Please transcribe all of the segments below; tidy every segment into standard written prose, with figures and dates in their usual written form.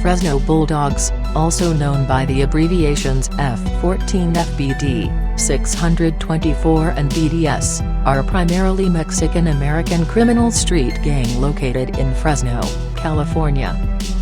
Fresno Bulldogs, also known by the abbreviations F14 FBD, 624 and BDS, are a primarily Mexican-American criminal street gang located in Fresno, California.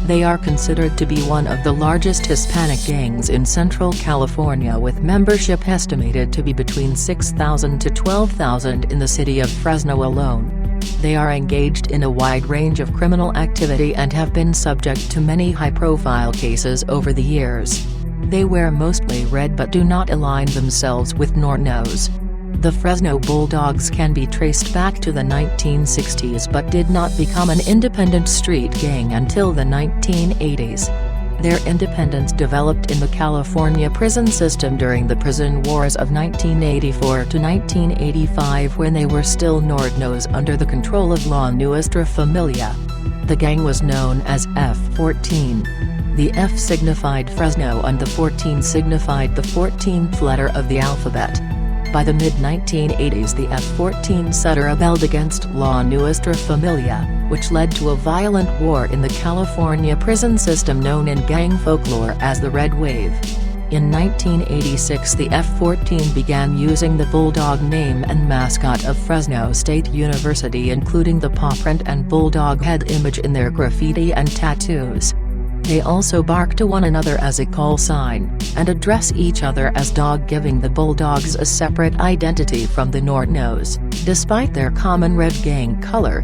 They are considered to be one of the largest Hispanic gangs in Central California, with membership estimated to be between 6,000 to 12,000 in the city of Fresno alone. They are engaged in a wide range of criminal activity and have been subject to many high-profile cases over the years. They wear mostly red but do not align themselves with Norteños. The Fresno Bulldogs can be traced back to the 1960s but did not become an independent street gang until the 1980s. Their independence developed in the California prison system during the prison wars of 1984 to 1985, when they were still Norteños under the control of La Nuestra Familia. The gang was known as F14. The F signified Fresno and the 14 signified the 14th letter of the alphabet. By the mid-1980s, the F14 set rebelled against La Nuestra Familia, which led to a violent war in the California prison system known in gang folklore as the Red Wave. In 1986, the F14 began using the Bulldog name and mascot of Fresno State University, including the paw print and bulldog head image in their graffiti and tattoos. They also bark to one another as a call sign, and address each other as dog, giving the Bulldogs a separate identity from the Norteños. Despite their common red gang color,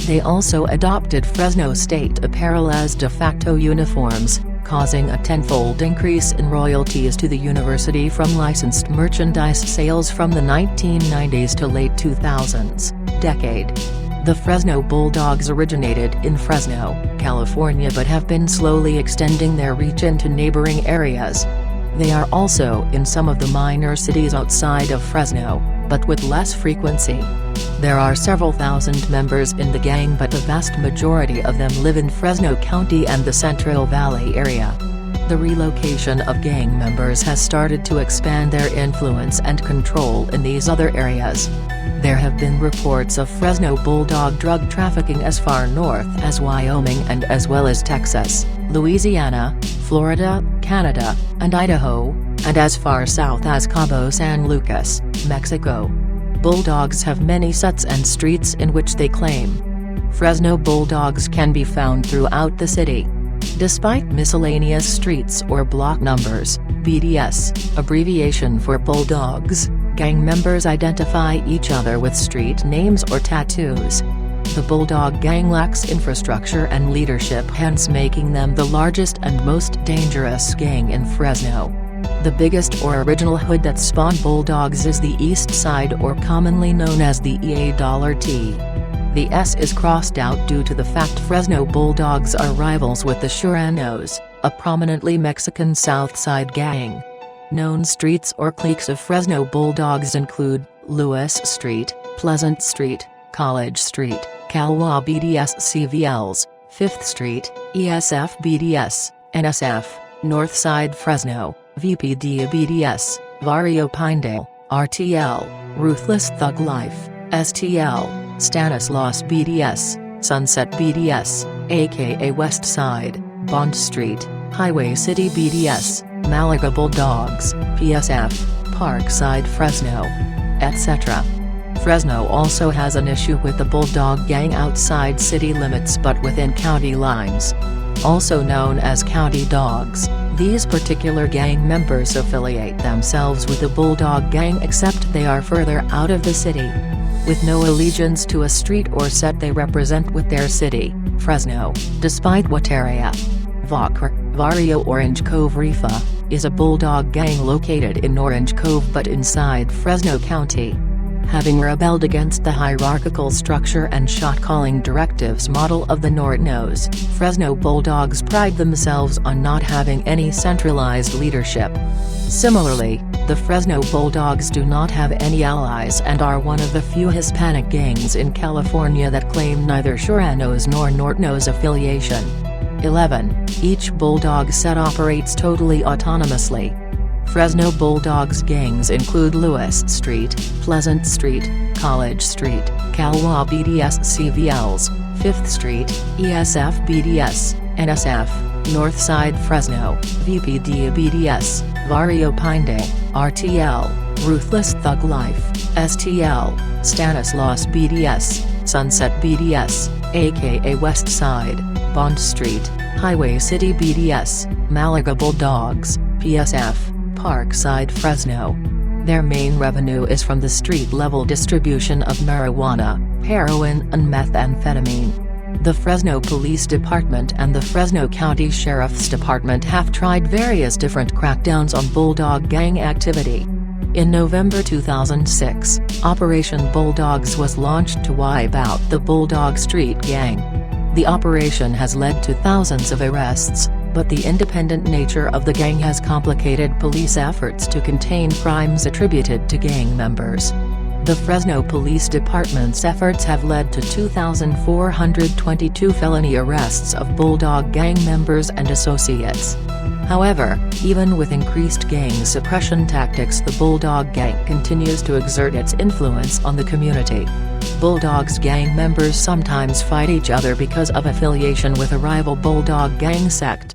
they also adopted Fresno State apparel as de facto uniforms, causing a tenfold increase in royalties to the university from licensed merchandise sales from the 1990s to late 2000s decade. The Fresno Bulldogs originated in Fresno, California, but have been slowly extending their reach into neighboring areas. They are also in some of the minor cities outside of Fresno, but with less frequency. There are several thousand members in the gang, but the vast majority of them live in Fresno County and the Central Valley area. The relocation of gang members has started to expand their influence and control in these other areas. There have been reports of Fresno Bulldog drug trafficking as far north as Wyoming and as well as Texas, Louisiana, Florida, Canada, and Idaho, and as far south as Cabo San Lucas, Mexico. Bulldogs have many sets and streets in which they claim. Fresno Bulldogs can be found throughout the city. Despite miscellaneous streets or block numbers, BDS, abbreviation for Bulldogs, gang members identify each other with street names or tattoos. The Bulldog gang lacks infrastructure and leadership, hence making them the largest and most dangerous gang in Fresno. The biggest or original hood that spawned Bulldogs is the East Side, or commonly known as the EAT. The S is crossed out due to the fact Fresno Bulldogs are rivals with the Churanos, a prominently Mexican South Side gang. Known streets or cliques of Fresno Bulldogs include Lewis Street, Pleasant Street, College Street, Calwa BDS CVLs, 5th Street, ESF BDS, NSF, Northside Fresno, VPD BDS, Barrio Pinedale, RTL, Ruthless Thug Life, STL, Stanislaus BDS, Sunset BDS, aka West Side, Bond Street, Highway City BDS, Malaga Bulldogs, PSF, Parkside Fresno, etc. Fresno also has an issue with the Bulldog gang outside city limits but within county lines. Also known as county dogs, these particular gang members affiliate themselves with the Bulldog gang, except they are further out of the city. With no allegiance to a street or set they represent with their city, Fresno, despite what area. Barrio Orange Cove Rifa is a Bulldog gang located in Orange Cove but inside Fresno County. Having rebelled against the hierarchical structure and shot-calling directives model of the Norteños, Fresno Bulldogs pride themselves on not having any centralized leadership. Similarly, the Fresno Bulldogs do not have any allies and are one of the few Hispanic gangs in California that claim neither Churanos nor Norteños affiliation. 11. Each Bulldog set operates totally autonomously. Fresno Bulldogs gangs include Lewis Street, Pleasant Street, College Street, Calwa BDS CVLs, 5th Street, ESF BDS, NSF, Northside Fresno, VPD BDS, Barrio Pinde, RTL, Ruthless Thug Life, STL, Stanislaus BDS, Sunset BDS, aka West Side, Bond Street, Highway City BDS, Malaga Bulldogs, PSF, Parkside Fresno. Their main revenue is from the street-level distribution of marijuana, heroin and methamphetamine. The Fresno Police Department and the Fresno County Sheriff's Department have tried various different crackdowns on Bulldog gang activity. In November 2006, Operation Bulldogs was launched to wipe out the Bulldog Street Gang. The operation has led to thousands of arrests, but the independent nature of the gang has complicated police efforts to contain crimes attributed to gang members. The Fresno Police Department's efforts have led to 2,422 felony arrests of Bulldog gang members and associates. However, even with increased gang suppression tactics, the Bulldog gang continues to exert its influence on the community. Bulldogs gang members sometimes fight each other because of affiliation with a rival Bulldog gang sect.